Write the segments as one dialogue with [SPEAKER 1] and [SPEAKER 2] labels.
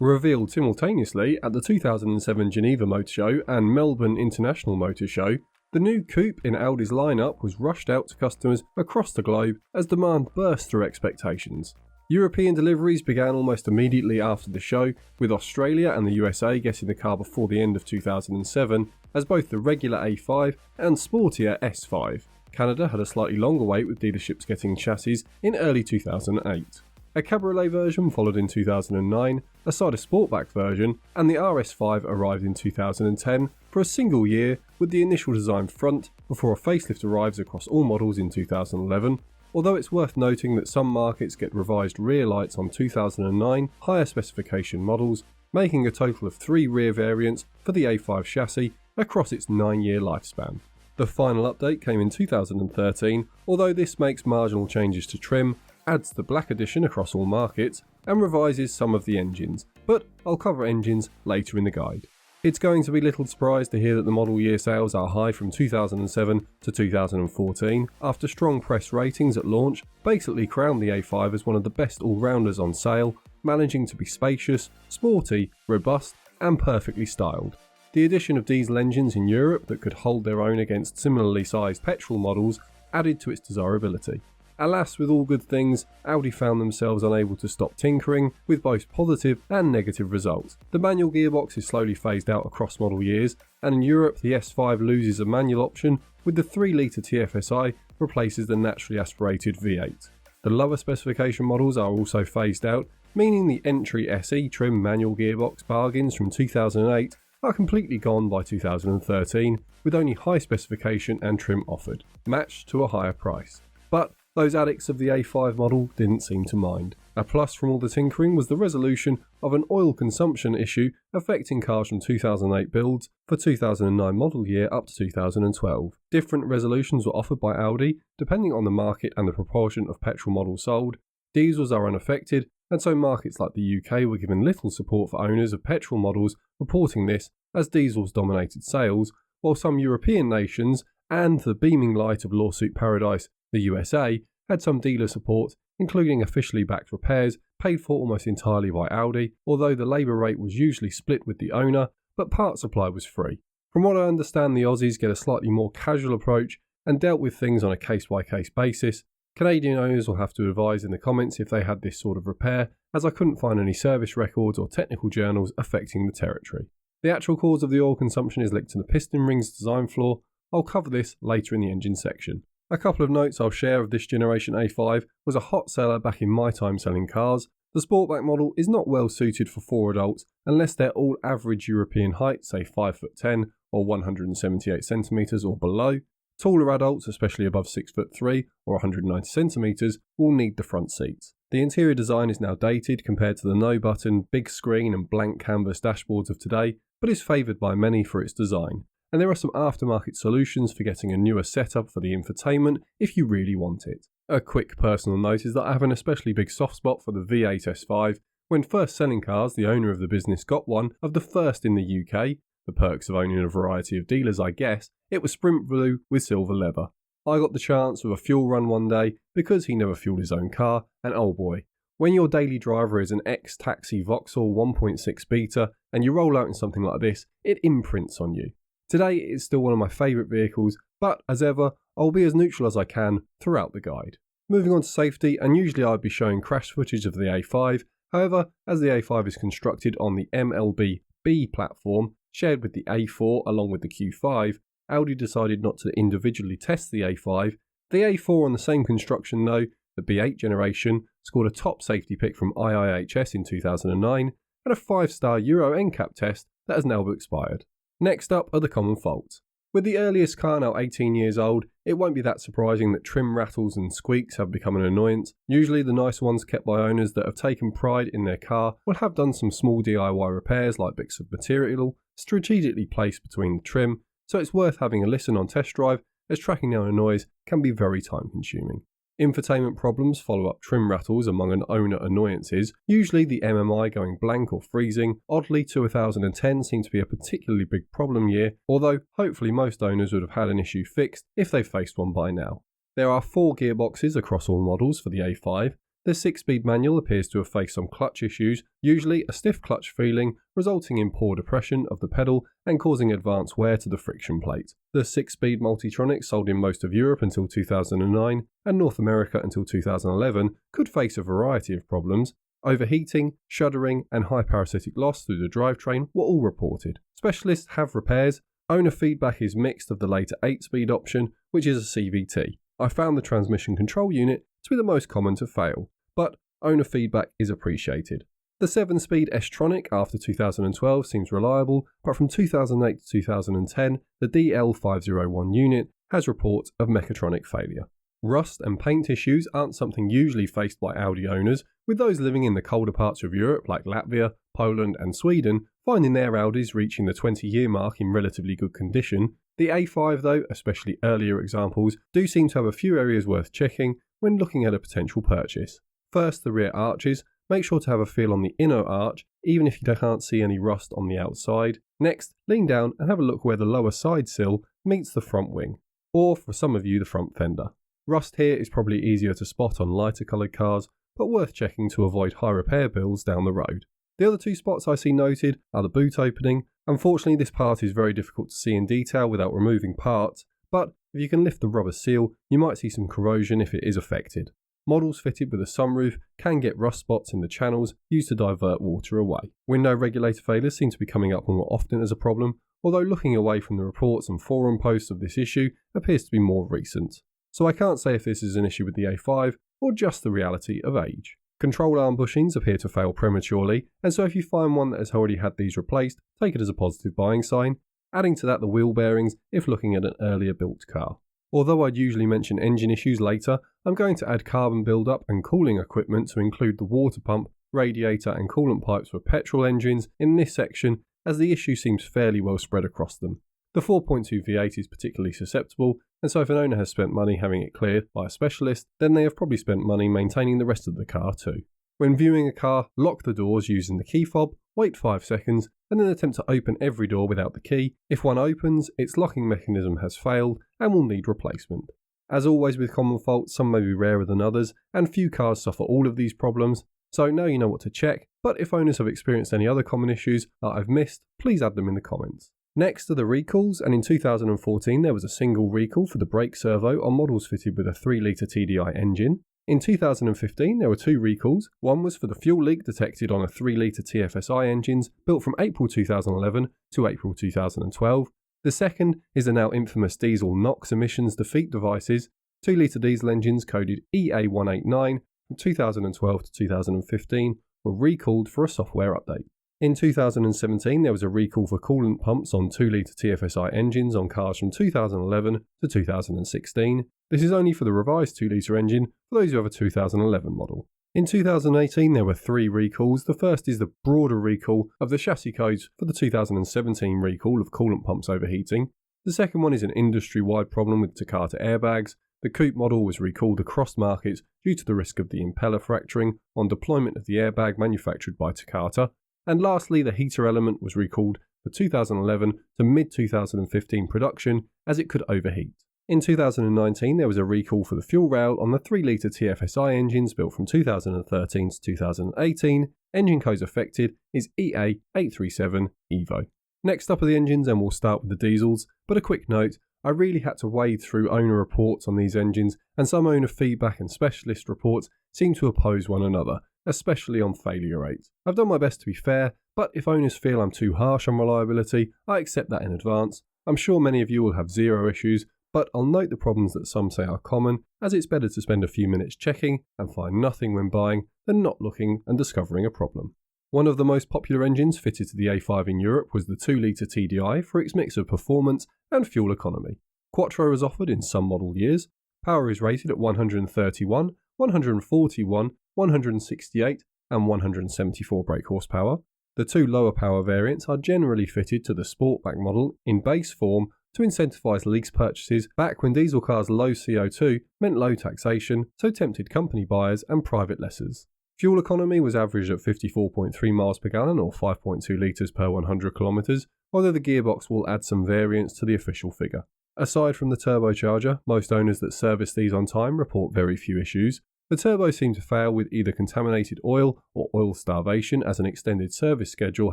[SPEAKER 1] Revealed simultaneously at the 2007 Geneva Motor Show and Melbourne International Motor Show, the new coupe in Audi's lineup was rushed out to customers across the globe as demand burst through expectations. European deliveries began almost immediately after the show, with Australia and the USA getting the car before the end of 2007 as both the regular A5 and sportier S5. Canada had a slightly longer wait, with dealerships getting chassis in early 2008. A cabriolet version followed in 2009, a side of Sportback version, and the RS5 arrived in 2010 for a single year with the initial design front before a facelift arrives across all models in 2011, although it's worth noting that some markets get revised rear lights on 2009 higher specification models, making a total of 3 rear variants for the A5 chassis across its 9-year lifespan. The final update came in 2013, although this makes marginal changes to trim, adds the black edition across all markets, and revises some of the engines, but I'll cover engines later in the guide. It's going to be little surprise to hear that the model year sales are high from 2007 to 2014, after strong press ratings at launch basically crowned the A5 as one of the best all-rounders on sale, managing to be spacious, sporty, robust, and perfectly styled. The addition of diesel engines in Europe that could hold their own against similarly sized petrol models added to its desirability. Alas, with all good things, Audi found themselves unable to stop tinkering, with both positive and negative results. The manual gearbox is slowly phased out across model years, and in Europe the S5 loses a manual option, with the 3-litre TFSI replaces the naturally aspirated V8. The lower specification models are also phased out, meaning the entry SE trim manual gearbox bargains from 2008 are completely gone by 2013, with only high specification and trim offered, matched to a higher price. But those addicts of the A5 model didn't seem to mind. A plus from all the tinkering was the resolution of an oil consumption issue affecting cars from 2008 builds for 2009 model year up to 2012. Different resolutions were offered by Audi depending on the market and the proportion of petrol models sold. Diesels are unaffected, and so markets like the UK were given little support for owners of petrol models reporting this, as diesels dominated sales, while some European nations and the beaming light of lawsuit paradise, the USA, had some dealer support, including officially backed repairs paid for almost entirely by Audi, although the labour rate was usually split with the owner, but part supply was free. From what I understand, the Aussies get a slightly more casual approach and dealt with things on a case-by-case basis. Canadian owners will have to advise in the comments if they had this sort of repair, as I couldn't find any service records or technical journals affecting the territory. The actual cause of the oil consumption is linked to the piston ring's design flaw. I'll cover this later in the engine section. A couple of notes I'll share of this generation A5 was a hot seller back in my time selling cars. The Sportback model is not well suited for 4 adults unless they're all average European height, say 5'10" or 178cm or below. Taller adults, especially above 6'3" or 190cm, will need the front seats. The interior design is now dated compared to the no-button, big screen and blank canvas dashboards of today, but is favoured by many for its design. And there are some aftermarket solutions for getting a newer setup for the infotainment if you really want it. A quick personal note is that I have an especially big soft spot for the V8 S5. When first selling cars, the owner of the business got one of the first in the UK. The perks of owning a variety of dealers, I guess. It was sprint blue with silver leather. I got the chance of a fuel run one day because he never fueled his own car, and oh boy, when your daily driver is an ex-taxi Vauxhall 1.6 beta and you roll out in something like this, it imprints on you. Today it is still one of my favourite vehicles, but as ever, I'll be as neutral as I can throughout the guide. Moving on to safety, and usually I'd be showing crash footage of the A5, however, as the A5 is constructed on the MLB B platform, shared with the A4 along with the Q5, Audi decided not to individually test the A5. The A4 on the same construction though, the B8 generation, scored a top safety pick from IIHS in 2009, and a 5-star Euro NCAP test that has now expired. Next up are the common faults. With the earliest car now 18 years old, it won't be that surprising that trim rattles and squeaks have become an annoyance. Usually the nice ones kept by owners that have taken pride in their car will have done some small DIY repairs like bits of material strategically placed between the trim, so it's worth having a listen on test drive, as tracking down a noise can be very time consuming. Infotainment problems follow up trim rattles among an owner annoyances, usually the MMI going blank or freezing. Oddly, 2010 seemed to be a particularly big problem year, although hopefully most owners would have had an issue fixed if they faced one by now. There are 4 gearboxes across all models for the A5. The 6-speed manual appears to have faced some clutch issues, usually a stiff clutch feeling, resulting in poor depression of the pedal and causing advanced wear to the friction plate. The 6-speed Multitronic, sold in most of Europe until 2009 and North America until 2011, could face a variety of problems. Overheating, shuddering and high parasitic loss through the drivetrain were all reported. Specialists have repairs. Owner feedback is mixed of the later 8-speed option, which is a CVT. I found the transmission control unit to be the most common to fail, but owner feedback is appreciated. The 7-speed S-Tronic after 2012 seems reliable, but from 2008 to 2010, the DL501 unit has reports of mechatronic failure. Rust and paint issues aren't something usually faced by Audi owners, with those living in the colder parts of Europe like Latvia, Poland and Sweden finding their Audis reaching the 20-year mark in relatively good condition. The A5 though, especially earlier examples, do seem to have a few areas worth checking when looking at a potential purchase. First, the rear arches. Make sure to have a feel on the inner arch, even if you can't see any rust on the outside. Next, lean down and have a look where the lower side sill meets the front wing, or for some of you the front fender. Rust here is probably easier to spot on lighter coloured cars, but worth checking to avoid high repair bills down the road. The other two spots I see noted are the boot opening. Unfortunately, this part is very difficult to see in detail without removing parts, but if you can lift the rubber seal, you might see some corrosion if it is affected. Models fitted with a sunroof can get rust spots in the channels used to divert water away. Window regulator failures seem to be coming up more often as a problem, although looking away from the reports and forum posts of this issue appears to be more recent. So I can't say if this is an issue with the A5 or just the reality of age. Control arm bushings appear to fail prematurely, and so if you find one that has already had these replaced, take it as a positive buying sign. Adding to that the wheel bearings if looking at an earlier built car. Although I'd usually mention engine issues later, I'm going to add carbon buildup and cooling equipment to include the water pump, radiator and coolant pipes for petrol engines in this section, as the issue seems fairly well spread across them. The 4.2 V8 is particularly susceptible, and so if an owner has spent money having it cleared by a specialist, then they have probably spent money maintaining the rest of the car too. When viewing a car, lock the doors using the key fob, wait 5 seconds, and then attempt to open every door without the key. If one opens, its locking mechanism has failed and will need replacement. As always with common faults, some may be rarer than others, and few cars suffer all of these problems, so now you know what to check, but if owners have experienced any other common issues that I've missed, please add them in the comments. Next are the recalls, and in 2014 there was a single recall for the brake servo on models fitted with a 3-litre TDI engine. In 2015 there were 2 recalls. One was for the fuel leak detected on a 3-litre TFSI engines built from April 2011 to April 2012. The second is the now infamous diesel NOx emissions defeat devices. 2-litre diesel engines coded EA189 from 2012 to 2015 were recalled for a software update. In 2017 there was a recall for coolant pumps on 2-litre TFSI engines on cars from 2011 to 2016. This is only for the revised 2-litre engine for those who have a 2011 model. In 2018 there were 3 recalls. The first is the broader recall of the chassis codes for the 2017 recall of coolant pumps overheating. The second one is an industry-wide problem with Takata airbags. The Coupe model was recalled across markets due to the risk of the impeller fracturing on deployment of the airbag manufactured by Takata. And lastly, the heater element was recalled for 2011 to mid-2015 production as it could overheat. In 2019 there was a recall for the fuel rail on the 3-litre TFSI engines built from 2013 to 2018. Engine codes affected is EA837 EVO. Next up are the engines, and we'll start with the diesels, but a quick note, I really had to wade through owner reports on these engines, and some owner feedback and specialist reports seem to oppose one another, especially on failure rates. I've done my best to be fair, but if owners feel I'm too harsh on reliability, I accept that in advance. I'm sure many of you will have 0 issues, but I'll note the problems that some say are common, as it's better to spend a few minutes checking and find nothing when buying than not looking and discovering a problem. One of the most popular engines fitted to the A5 in Europe was the 2-litre TDI for its mix of performance and fuel economy. Quattro is offered in some model years. Power is rated at 131, 141, 168 and 174 brake horsepower. The 2 lower power variants are generally fitted to the Sportback model in base form to incentivise lease purchases back when diesel cars' low CO2 meant low taxation, so tempted company buyers and private lessors. Fuel economy was averaged at 54.3 miles per gallon or 5.2 litres per 100 kilometres, although the gearbox will add some variance to the official figure. Aside from the turbocharger, most owners that service these on time report very few issues. The turbos seem to fail with either contaminated oil or oil starvation as an extended service schedule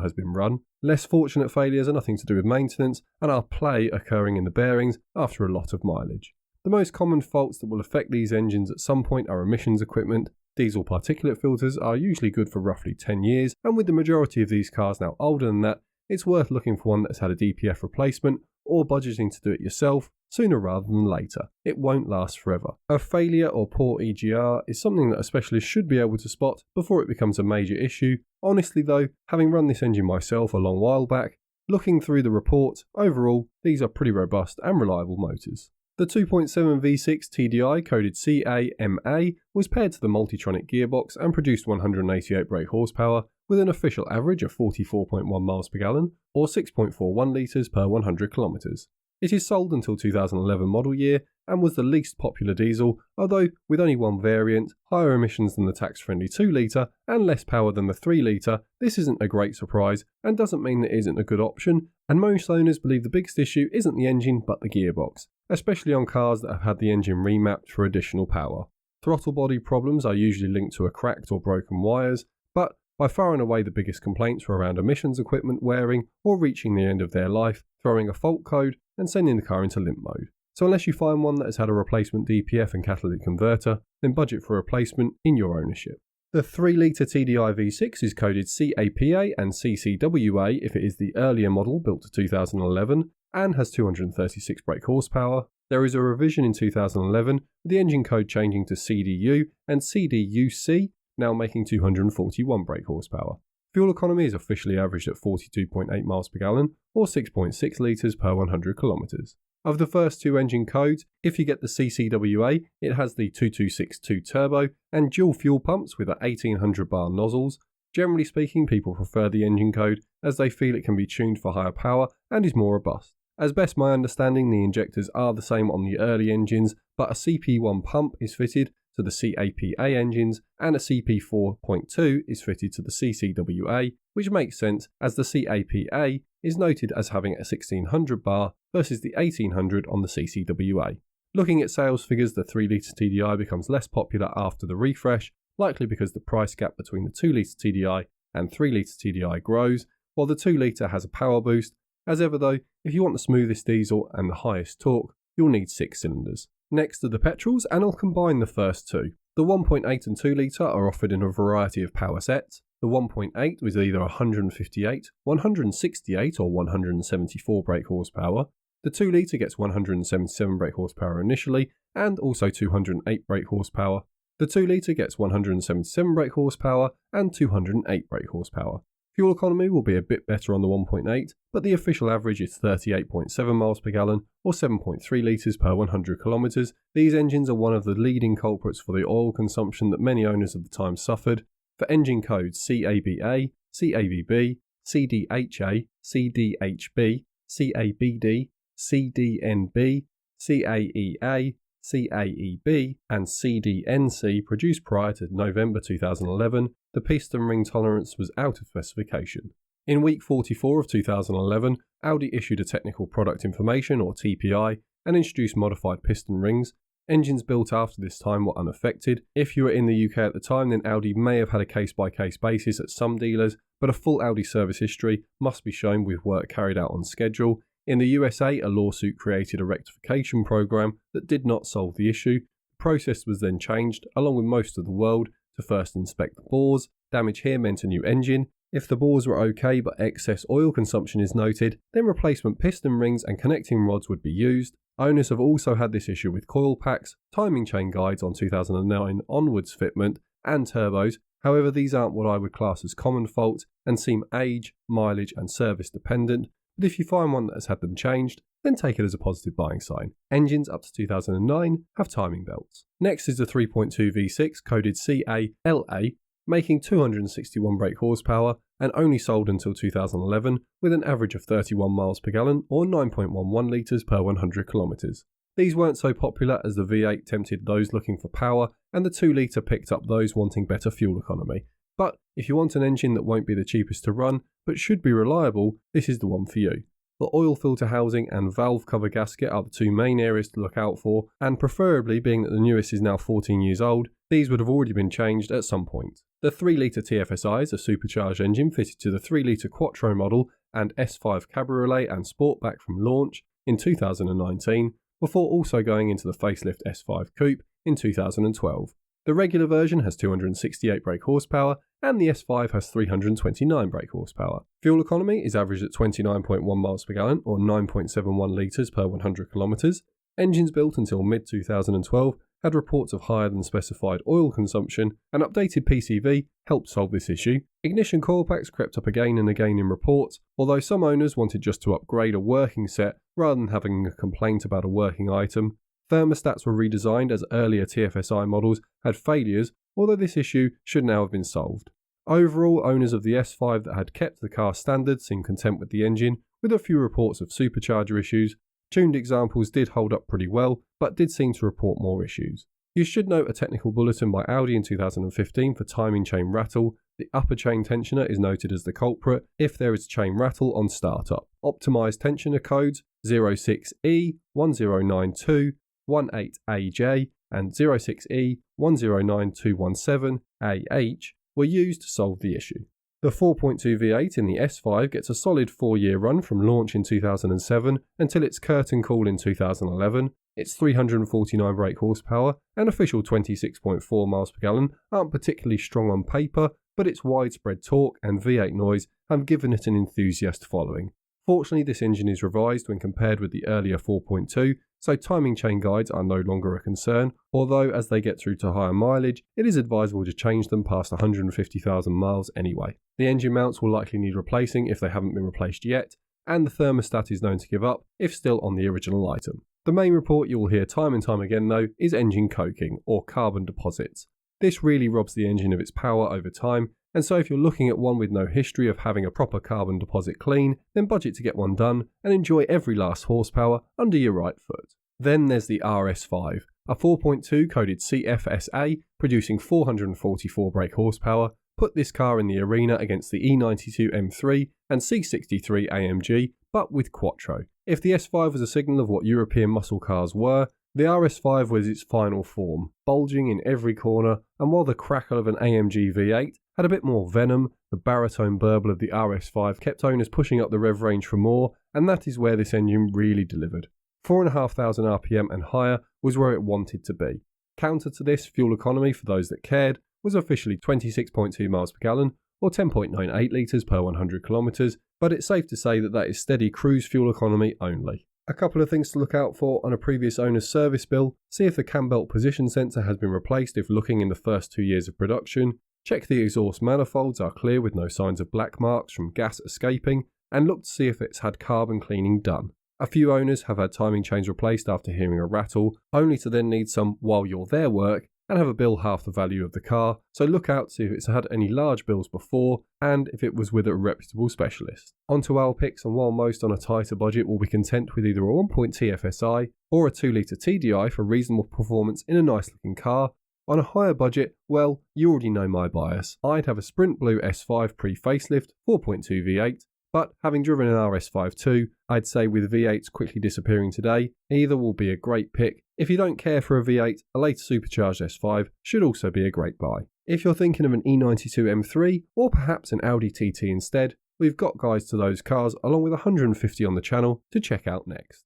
[SPEAKER 1] has been run. Less fortunate failures are nothing to do with maintenance and are play occurring in the bearings after a lot of mileage. The most common faults that will affect these engines at some point are emissions equipment. Diesel particulate filters are usually good for roughly 10 years, and with the majority of these cars now older than that, it's worth looking for one that's had a DPF replacement or budgeting to do it yourself sooner rather than later. It won't last forever. A failure or poor EGR is something that a specialist should be able to spot before it becomes a major issue. Honestly though, having run this engine myself a long while back, looking through the reports, overall these are pretty robust and reliable motors. The 2.7 V6 TDI coded CAMA was paired to the Multitronic gearbox and produced 188 brake horsepower with an official average of 44.1 miles per gallon or 6.41 litres per 100 kilometres. It is sold until 2011 model year and was the least popular diesel, although with only one variant, higher emissions than the tax-friendly 2 litre and less power than the 3 litre, this isn't a great surprise and doesn't mean that it isn't a good option, and most owners believe the biggest issue isn't the engine but the gearbox, especially on cars that have had the engine remapped for additional power. Throttle body problems are usually linked to a cracked or broken wires, but by far and away the biggest complaints were around emissions equipment wearing or reaching the end of their life, throwing a fault code and sending the car into limp mode. So unless you find one that has had a replacement DPF and catalytic converter, then budget for a replacement in your ownership. The 3 litre TDI V6 is coded CAPA and CCWA if it is the earlier model built to 2011 and has 236 brake horsepower. There is a revision in 2011 with the engine code changing to CDU and CDUC, now making 241 brake horsepower. Fuel economy is officially averaged at 42.8 miles per gallon or 6.6 litres per 100 kilometres. Of the first two engine codes, if you get the CCWA, it has the 2262 turbo and dual fuel pumps with 1800 bar nozzles. Generally speaking, people prefer the engine code as they feel it can be tuned for higher power and is more robust. As best my understanding, the injectors are the same on the early engines, but a CP1 pump is fitted to the CAPA engines and a CP4.2 is fitted to the CCWA, which makes sense as the CAPA is noted as having a 1600 bar versus the 1800 on the CCWA. Looking at sales figures, the 3 litre TDI becomes less popular after the refresh, likely because the price gap between the 2 litre TDI and 3 litre TDI grows, while the 2 litre has a power boost. As ever though, if you want the smoothest diesel and the highest torque, you'll need 6 cylinders. Next are the petrols, and I'll combine the first two. The 1.8 and 2 litre are offered in a variety of power sets. The 1.8 was either 158, 168 or 174 brake horsepower. The 2 litre gets 177 brake horsepower initially and also 208 brake horsepower. The 2 litre gets 177 brake horsepower and 208 brake horsepower. Fuel economy will be a bit better on the 1.8, but the official average is 38.7 miles per gallon or 7.3 litres per 100 kilometres. These engines are one of the leading culprits for the oil consumption that many owners of the time suffered. For engine codes CABA, CABB, CDHA, CDHB, CABD, CDNB, CAEA, CAEB and CDNC produced prior to November 2011, the piston ring tolerance was out of specification. In week 44 of 2011, Audi issued a technical product information or TPI and introduced modified piston rings. Engines built after this time were unaffected. If you were in the UK at the time, then Audi may have had a case-by-case basis at some dealers, but a full Audi service history must be shown with work carried out on schedule. In the USA, a lawsuit created a rectification program that did not solve the issue. The process was then changed, along with most of the world, to first inspect the bores. Damage here meant a new engine. If the bores were okay but excess oil consumption is noted, then replacement piston rings and connecting rods would be used. Owners have also had this issue with coil packs, timing chain guides on 2009 onwards fitment, and turbos. However, these aren't what I would class as common faults and seem age, mileage and service dependent. But if you find one that has had them changed, then take it as a positive buying sign. Engines up to 2009 have timing belts. Next is the 3.2 V6 coded CALA, making 261 brake horsepower and only sold until 2011 with an average of 31 miles per gallon or 9.11 litres per 100 kilometres. These weren't so popular as the V8 tempted those looking for power and the 2 litre picked up those wanting better fuel economy. But if you want an engine that won't be the cheapest to run, but should be reliable, this is the one for you. The oil filter housing and valve cover gasket are the two main areas to look out for, and preferably, being that the newest is now 14 years old, these would have already been changed at some point. The 3-litre TFSI is a supercharged engine fitted to the 3-litre Quattro model and S5 Cabriolet and Sportback from launch in 2019, before also going into the facelift S5 Coupe in 2012. The regular version has 268 brake horsepower and the S5 has 329 brake horsepower. Fuel economy is averaged at 29.1 miles per gallon or 9.71 litres per 100 kilometres. Engines built until mid-2012 had reports of higher than specified oil consumption, and updated PCV helped solve this issue. Ignition coil packs crept up again and again in reports, although some owners wanted just to upgrade a working set rather than having a complaint about a working item. Thermostats were redesigned as earlier TFSI models had failures, although this issue should now have been solved. Overall, owners of the S5 that had kept the car standard seemed content with the engine, with a few reports of supercharger issues. Tuned examples did hold up pretty well, but did seem to report more issues. You should note a technical bulletin by Audi in 2015 for timing chain rattle. The upper chain tensioner is noted as the culprit if there is chain rattle on startup. Optimised tensioner codes 06E 1092 18AJ and 06E 109217AH were used to solve the issue. The 4.2 V8 in the S5 gets a solid 4-year run from launch in 2007 until its curtain call in 2011. Its 349 brake horsepower and official 26.4 miles per gallon aren't particularly strong on paper, but its widespread torque and V8 noise have given it an enthusiast following. Fortunately, this engine is revised when compared with the earlier 4.2, so timing chain guides are no longer a concern, although as they get through to higher mileage, it is advisable to change them past 150,000 miles anyway. The engine mounts will likely need replacing if they haven't been replaced yet, and the thermostat is known to give up if still on the original item. The main report you will hear time and time again though is engine coking, or carbon deposits. This really robs the engine of its power over time, and so if you're looking at one with no history of having a proper carbon deposit clean, then budget to get one done and enjoy every last horsepower under your right foot. Then there's the RS5, a 4.2 coded TFSI producing 444 brake horsepower. Put this car in the arena against the E92 M3 and C63 AMG, but with Quattro. If the S5 was a signal of what European muscle cars were, the RS5 was its final form, bulging in every corner, and while the crackle of an AMG V8 had a bit more venom, the baritone burble of the RS5 kept owners pushing up the rev range for more, and that is where this engine really delivered. 4,500 RPM and higher was where it wanted to be. Counter to this, fuel economy for those that cared was officially 26.2 miles per gallon or 10.98 litres per 100 kilometres, but it's safe to say that that is steady cruise fuel economy only. A couple of things to look out for on a previous owner's service bill: see if the cam belt position sensor has been replaced if looking in the first 2 years of production, check the exhaust manifolds are clear with no signs of black marks from gas escaping, and look to see if it's had carbon cleaning done. A few owners have had timing chains replaced after hearing a rattle, only to then need some while you're there work and have a bill half the value of the car, so look out to see if it's had any large bills before and if it was with a reputable specialist. On to our picks, and while most on a tighter budget will be content with either a 1.0 TFSI or a 2-litre TDI for reasonable performance in a nice looking car, on a higher budget, well, you already know my bias. I'd have a Sprint Blue S5 pre-facelift 4.2 V8, but having driven an RS5 too, I'd say with V8s quickly disappearing today, either will be a great pick. If you don't care for a V8, a later supercharged S5 should also be a great buy. If you're thinking of an E92 M3 or perhaps an Audi TT instead, we've got guides to those cars along with 150 on the channel to check out next.